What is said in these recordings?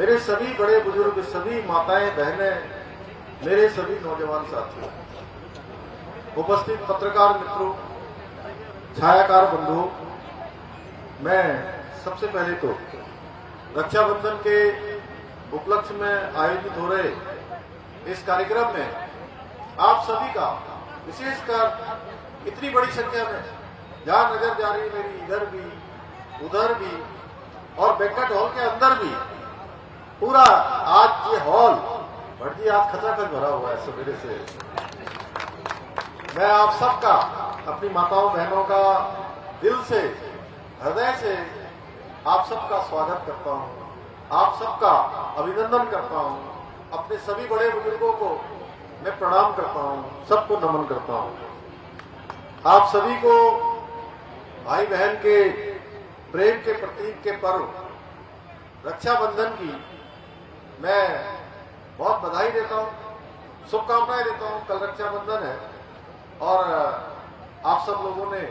मेरे सभी बड़े बुजुर्ग, सभी माताएं बहनें, मेरे सभी नौजवान साथियों, उपस्थित पत्रकार मित्रों, छायाकार बंधुओं, मैं सबसे पहले तो रक्षाबंधन के उपलक्ष्य में आयोजित हो रहे इस कार्यक्रम में आप सभी का, विशेषकर इतनी बड़ी संख्या में जहां नजर जा रही मेरी, इधर भी उधर भी और बैंक्वेट हॉल के अंदर भी, पूरा आज ये हॉल भटजी आज खचाखच भरा हुआ है सवेरे से। मैं आप सबका, अपनी माताओं बहनों का दिल से, हृदय से आप सबका स्वागत करता हूं, आप सबका अभिनंदन करता हूं, अपने सभी बड़े बुजुर्गों को मैं प्रणाम करता हूं, सबको नमन करता हूं। आप सभी को भाई बहन के प्रेम के प्रतीक के पर्व रक्षाबंधन की मैं बहुत बधाई देता हूं, शुभकामनाएं देता हूं। कल रक्षाबंधन है और आप सब लोगों ने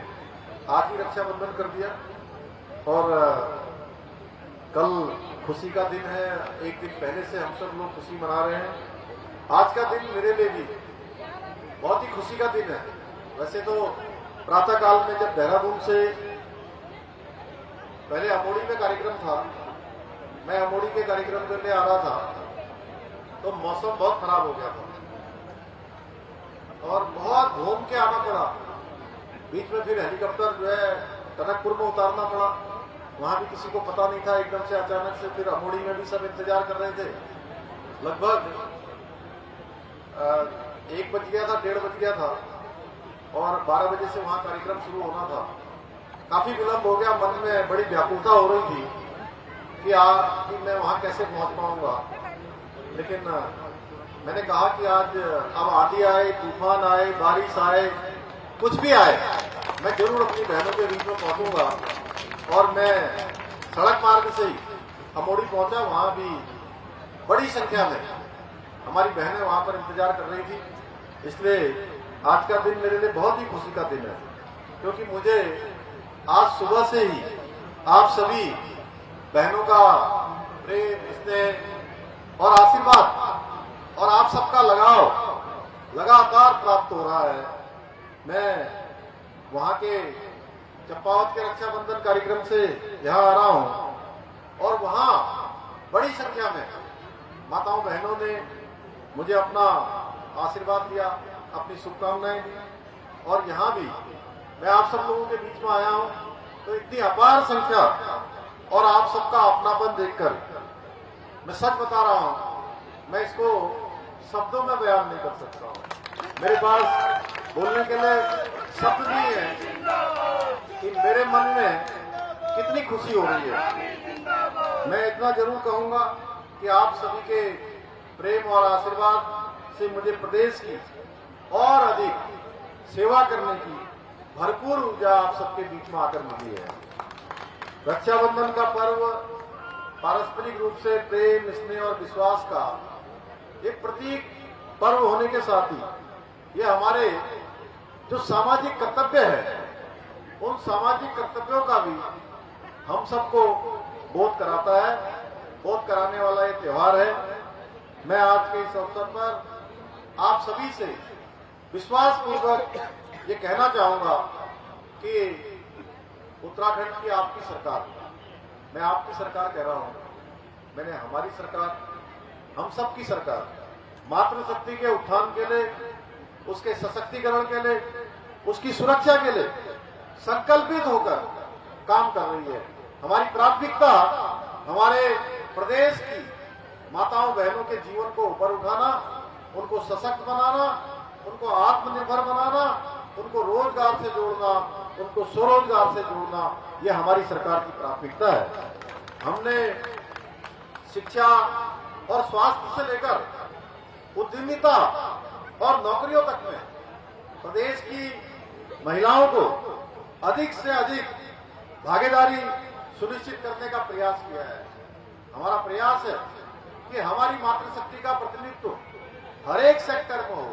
आज ही रक्षाबंधन कर दिया और कल खुशी का दिन है। एक दिन पहले से हम सब लोग खुशी मना रहे हैं। आज का दिन मेरे लिए भी बहुत ही खुशी का दिन है। वैसे तो प्रातः काल में जब देहरादून से पहले अमोड़ी में कार्यक्रम था, मैं अमोड़ी के कार्यक्रम के लिए आ रहा था तो मौसम बहुत खराब हो गया था और बहुत घूम के आना पड़ा। बीच में फिर हेलीकॉप्टर जो है टनकपुर में उतारना पड़ा, वहां भी किसी को पता नहीं था। एकदम से अचानक से फिर अमोड़ी में भी सब इंतजार कर रहे थे। लगभग 1 बज गया था, 1:30 बज गया था और 12 बजे से वहां कार्यक्रम शुरू होना था। काफी विलंब हो गया, मन में बड़ी व्याकुलता हो रही थी कि मैं वहां कैसे पहुंच पाऊंगा। लेकिन मैंने कहा कि आज अब आंधी आए, तूफान आए, बारिश आए, कुछ भी आए, मैं जरूर अपनी बहनों के बीच में पहुंचूंगा। और मैं सड़क मार्ग से ही अमोड़ी पहुंचा। वहां भी बड़ी संख्या में हमारी बहनें वहां पर इंतजार कर रही थी। इसलिए आज का दिन मेरे लिए बहुत ही खुशी का दिन है, क्योंकि मुझे आज सुबह से ही आप सभी बहनों का प्रेम, स्नेह और आशीर्वाद और आप सबका लगाव लगातार प्राप्त हो रहा है। मैं वहां के चंपावत के रक्षाबंधन कार्यक्रम से यहां आ रहा हूं और वहां बड़ी संख्या में माताओं बहनों ने मुझे अपना आशीर्वाद दिया, अपनी शुभकामनाएं दी। और यहां भी मैं आप सब लोगों के बीच में आया हूं तो इतनी अपार संख्या और आप सबका अपनापन देखकर मैं सच बता रहा हूं, मैं इसको शब्दों में बयान नहीं कर सकता हूं। मेरे पास बोलने के लिए शब्द नहीं है कि मेरे मन में कितनी खुशी हो रही है। मैं इतना जरूर कहूंगा कि आप सभी के प्रेम और आशीर्वाद से मुझे प्रदेश की और अधिक सेवा करने की भरपूर ऊर्जा आप सबके बीच में आकर मिली है। रक्षाबंधन का पर्व पारस्परिक रूप से प्रेम, स्नेह और विश्वास का एक प्रतीक पर्व होने के साथ ही ये हमारे जो सामाजिक कर्तव्य है, उन सामाजिक कर्तव्यों का भी हम सबको बोध कराता है, बोध कराने वाला ये त्योहार है। मैं आज के इस अवसर पर आप सभी से विश्वास पूर्वक ये कहना चाहूंगा कि उत्तराखंड की आपकी सरकार, मैं आपकी सरकार कह रहा हूं, मैंने हमारी सरकार, हम सबकी सरकार मातृशक्ति के उत्थान के लिए, उसके सशक्तिकरण के लिए, उसकी सुरक्षा के लिए संकल्पित होकर काम कर रही है। हमारी प्राथमिकता हमारे प्रदेश की माताओं बहनों के जीवन को ऊपर उठाना, उनको सशक्त बनाना, उनको आत्मनिर्भर बनाना, उनको रोजगार से जोड़ना, उनको स्वरोजगार से जोड़ना, यह हमारी सरकार की प्राथमिकता है। हमने शिक्षा और स्वास्थ्य से लेकर उद्यमिता और नौकरियों तक में प्रदेश की महिलाओं को अधिक से अधिक भागीदारी सुनिश्चित करने का प्रयास किया है। हमारा प्रयास है कि हमारी मातृशक्ति का प्रतिनिधित्व हर एक सेक्टर में हो,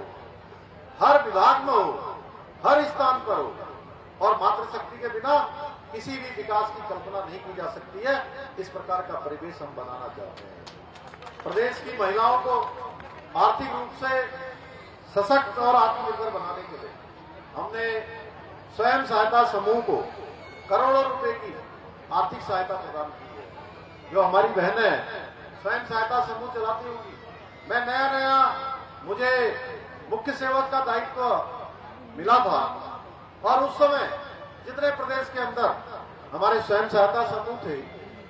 हर विभाग में हो, हर स्थान पर हो और मातृशक्ति के बिना किसी भी विकास की कल्पना नहीं की जा सकती है। इस प्रकार का परिवेश हम बनाना चाहते हैं। प्रदेश की महिलाओं को आर्थिक रूप से सशक्त और आत्मनिर्भर बनाने के लिए हमने स्वयं सहायता समूह को करोड़ों रुपए की आर्थिक सहायता प्रदान की है। जो हमारी बहनें स्वयं सहायता समूह चलाती होगी, मैं नया मुझे मुख्य सेवक का दायित्व मिला था और उस समय जितने प्रदेश के अंदर हमारे स्वयं सहायता समूह थे,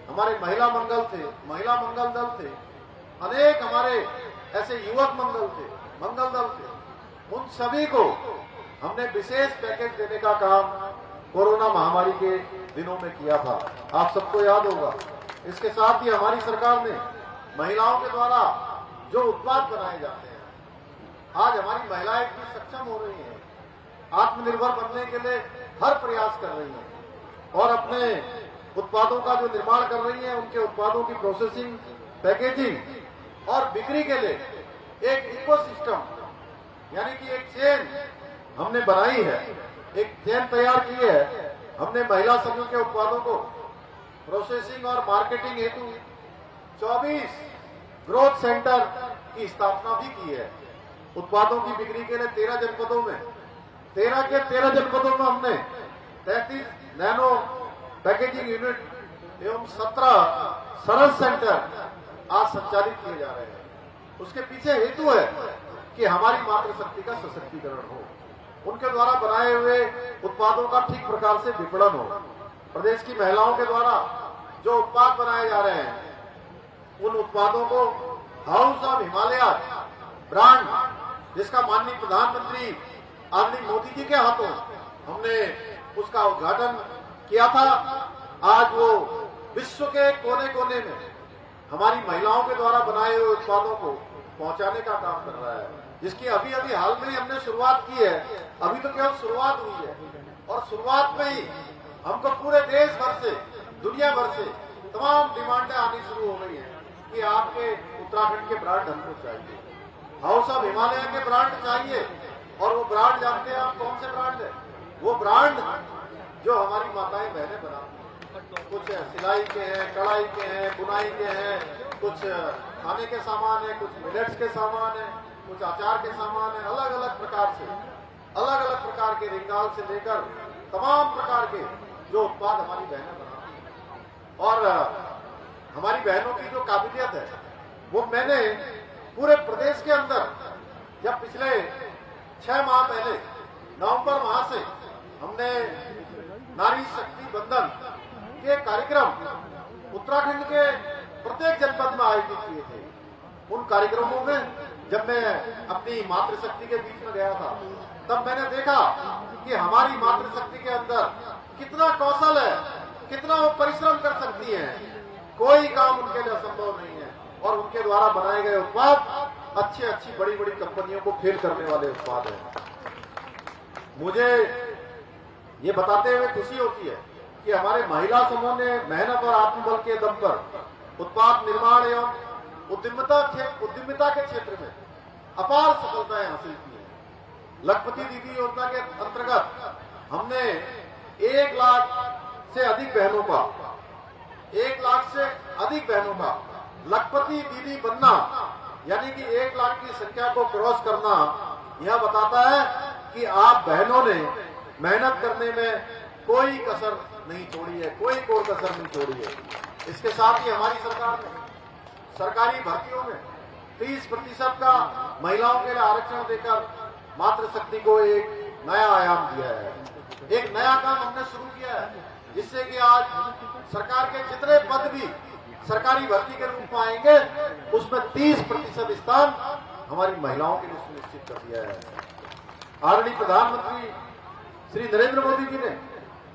हमारे महिला मंगल थे, महिला मंगल दल थे, अनेक हमारे ऐसे युवक मंगल दल थे, उन सभी को हमने विशेष पैकेज देने का काम कोरोना महामारी के दिनों में किया था। आप सबको याद होगा। इसके साथ ही हमारी सरकार ने महिलाओं के द्वारा जो उत्पाद बनाए जाते हैं, आज हमारी महिलाएं इतनी सक्षम हो रही हैं, आत्मनिर्भर बनने के लिए हर प्रयास कर रही हैं और अपने उत्पादों का जो निर्माण कर रही हैं, उनके उत्पादों की प्रोसेसिंग, पैकेजिंग और बिक्री के लिए एक इकोसिस्टम यानी कि एक चेन हमने बनाई है, एक चेन तैयार की है। हमने महिला समूह के उत्पादों को प्रोसेसिंग और मार्केटिंग हेतु 24 ग्रोथ सेंटर की स्थापना भी की है। उत्पादों की बिक्री के लिए 13 जनपदों में 13 जनपदों में हमने 33 नैनो पैकेजिंग यूनिट एवं 17 सरल सेंटर आज संचालित किए जा रहे हैं। उसके पीछे हेतु है कि हमारी मातृशक्ति का सशक्तिकरण हो, उनके द्वारा बनाए हुए उत्पादों का ठीक प्रकार से विपणन हो। प्रदेश की महिलाओं के द्वारा जो उत्पाद बनाए जा रहे हैं, उन उत्पादों को हाउस ऑफ हिमालय ब्रांड, जिसका माननीय प्रधानमंत्री आदरणीय मोदी जी के हाथों हमने उसका उद्घाटन किया था, आज वो विश्व के कोने कोने में हमारी महिलाओं के द्वारा बनाए हुए उत्पादों को पहुंचाने का काम कर रहा है, जिसकी अभी हाल में ही हमने शुरुआत की है। अभी तो केवल शुरुआत हुई है और शुरुआत में ही हमको पूरे देश भर से, दुनिया भर से तमाम डिमांडें आनी शुरू हो गई हैं कि आपके उत्तराखंड के ब्रांड हमको चाहिए, हाउस ऑफ हिमालय के ब्रांड चाहिए। और वो ब्रांड जानते हैं आप कौन से ब्रांड है? वो ब्रांड जो हमारी माताएं बहनें बनाती हैं, कुछ सिलाई के हैं, कढ़ाई के हैं, बुनाई के हैं, कुछ खाने के सामान है, कुछ मिलेट्स के सामान है, कुछ अचार के सामान है, अलग अलग प्रकार के रिंगाल से लेकर तमाम प्रकार के जो उत्पाद हमारी बहनें बनाती हैं। और हमारी बहनों की जो काबिलियत है, वो मैंने पूरे प्रदेश के अंदर जब पिछले 6 माह पहले नवंबर माह से हमने नारी शक्ति बंधन के कार्यक्रम उत्तराखंड के प्रत्येक जनपद में आयोजित किए थे। उन कार्यक्रमों में जब मैं अपनी मातृशक्ति के बीच में गया था, तब मैंने देखा कि हमारी मातृशक्ति के अंदर कितना कौशल है, कितना वो परिश्रम कर सकती हैं, कोई काम उनके लिए असंभव नहीं है। और उनके द्वारा बनाए गए उत्पाद अच्छी बड़ी कंपनियों को फेल करने वाले उत्पाद हैं। मुझे ये बताते हुए खुशी होती है कि हमारे महिला समूह ने मेहनत और आत्मबल के दम पर उत्पाद निर्माण एवं उद्यमिता के क्षेत्र में अपार सफलताएं हासिल की है। लखपति दीदी योजना के अंतर्गत हमने 1 लाख से अधिक बहनों का लखपति दीदी बनना, यानी कि 1 लाख की संख्या को क्रॉस करना, यह बताता है कि आप बहनों ने मेहनत करने में कोई कसर नहीं छोड़ी है, कोई कसर नहीं छोड़ी है। इसके साथ ही हमारी सरकार ने सरकारी भर्तियों में 30% का महिलाओं के लिए आरक्षण देकर मातृशक्ति को एक नया आयाम दिया है। एक नया काम हमने शुरू किया है, जिससे कि आज सरकार के जितने पद भी सरकारी भर्ती के रूप में आएंगे, उसमें 30% स्थान हमारी महिलाओं के लिए सुनिश्चित कर दिया है। आदरणीय प्रधानमंत्री श्री नरेंद्र मोदी जी ने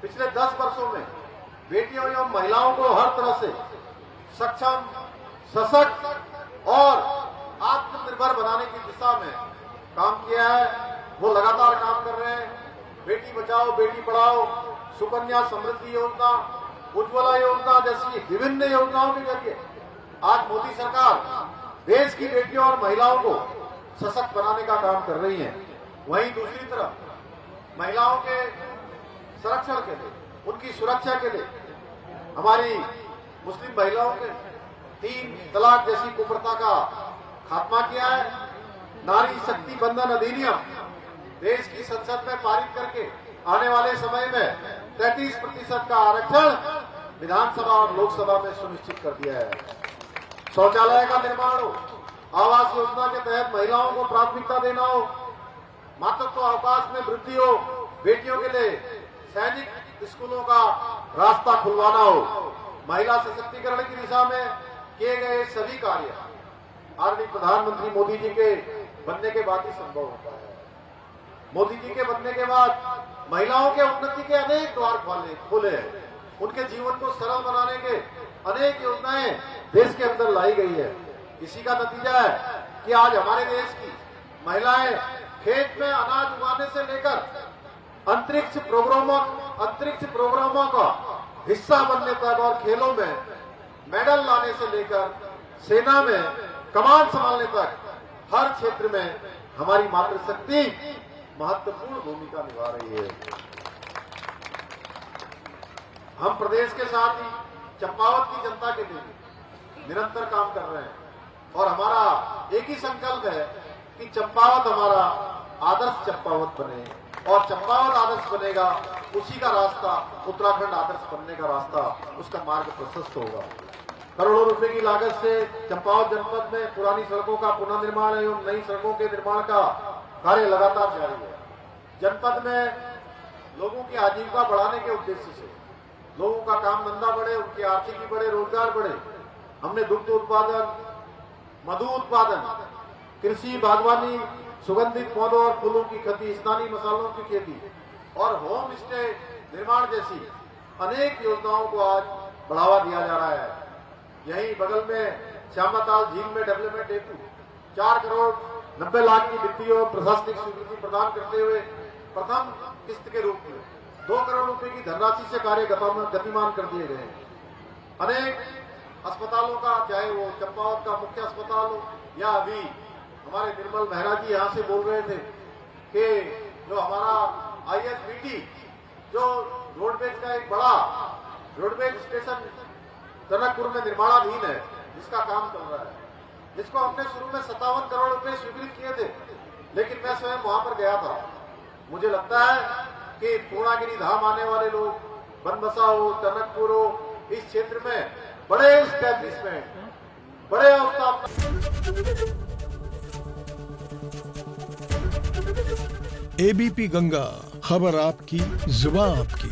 पिछले 10 वर्षों में बेटियों एवं महिलाओं को हर तरह से सक्षम, सशक्त और आत्मनिर्भर बनाने की दिशा में काम किया है। वो लगातार काम कर रहे हैं। बेटी बचाओ, बेटी पढ़ाओ, सुकन्या समृद्धि योजना, उज्ज्वला योजना जैसी विभिन्न योजनाओं के जरिए आज मोदी सरकार देश की बेटियों और महिलाओं को सशक्त बनाने का काम कर रही है। वहीं दूसरी तरफ महिलाओं के संरक्षण के लिए, उनकी सुरक्षा के लिए हमारी मुस्लिम महिलाओं के 3 तलाक जैसी कुप्रथा का खात्मा किया है। नारी शक्ति बंधन अधिनियम देश की संसद में पारित करके आने वाले समय में 33% का आरक्षण विधानसभा और लोकसभा में सुनिश्चित कर दिया है। शौचालय का निर्माण हो, आवास योजना के तहत महिलाओं को प्राथमिकता देना हो, मातृत्व अवकाश में वृद्धि हो, बेटियों के लिए सैनिक स्कूलों का रास्ता खुलवाना हो, महिला सशक्तिकरण की दिशा में किए गए सभी कार्य आदरणीय प्रधानमंत्री मोदी जी के बनने के बाद ही संभव होता है। मोदी जी के बनने के बाद महिलाओं के उन्नति के अनेक द्वार खोले हैं। उनके जीवन को सरल बनाने के अनेक योजनाएं देश के अंदर लाई गई है। इसी का नतीजा है कि आज हमारे देश की महिलाएं खेत में अनाज उगाने से लेकर अंतरिक्ष प्रोग्रामों का हिस्सा बनने तक और खेलों में मेडल लाने से लेकर सेना में कमान संभालने तक हर क्षेत्र में हमारी मातृशक्ति महत्वपूर्ण भूमिका निभा रही है। हम प्रदेश के साथ ही चंपावत की जनता के लिए निरंतर काम कर रहे हैं और हमारा एक ही संकल्प है कि चंपावत हमारा आदर्श चंपावत बने और चंपावत आदर्श बनेगा, उसी का रास्ता उत्तराखंड आदर्श बनने का रास्ता, उसका मार्ग प्रशस्त होगा। करोड़ों रुपए की लागत से चंपावत जनपद में पुरानी सड़कों का पुनर्निर्माण एवं नई सड़कों के निर्माण का कार्य लगातार जारी है। जनपद में लोगों की आजीविका बढ़ाने के उद्देश्य से लोगों का काम धंधा बढ़े, उनकी आर्थिकी बढ़े, रोजगार बढ़े, हमने दुग्ध उत्पादन, मधु उत्पादन, कृषि, बागवानी, सुगंधित पौधों और फूलों की खेती, स्थानीय मसालों की खेती और होम स्टे निर्माण जैसी अनेक योजनाओं को आज बढ़ावा दिया जा रहा है। यहीं बगल में श्यामाताल झील में डेवलपमेंट हेतु 4 करोड़ 90 लाख की वित्तीय और प्रशासनिक स्वीकृति प्रदान करते हुए प्रथम किस्त के रूप में 2 करोड़ रुपए की धनराशि से कार्य गतिमान कर दिए गए। अनेक अस्पतालों का, चाहे वो चंपावत का मुख्य अस्पताल हो या अभी हमारे निर्मल मेहरा जी यहाँ से बोल रहे थे कि जो हमारा ISBT जो रोडवेज का एक बड़ा रोडवेज स्टेशन टनकपुर में निर्माणाधीन है, जिसका काम चल रहा है, जिसको हमने शुरू में 57 करोड़ रुपए स्वीकृत किए थे, लेकिन मैं स्वयं वहां पर गया था। मुझे लगता है कि पूर्णागिरी धाम आने वाले लोग, बनबसा हो, टनकपुर हो, इस क्षेत्र में बड़े एस्टैब्लिशमेंट, बड़े ABP गंगा, खबर आपकी, जुबान आपकी।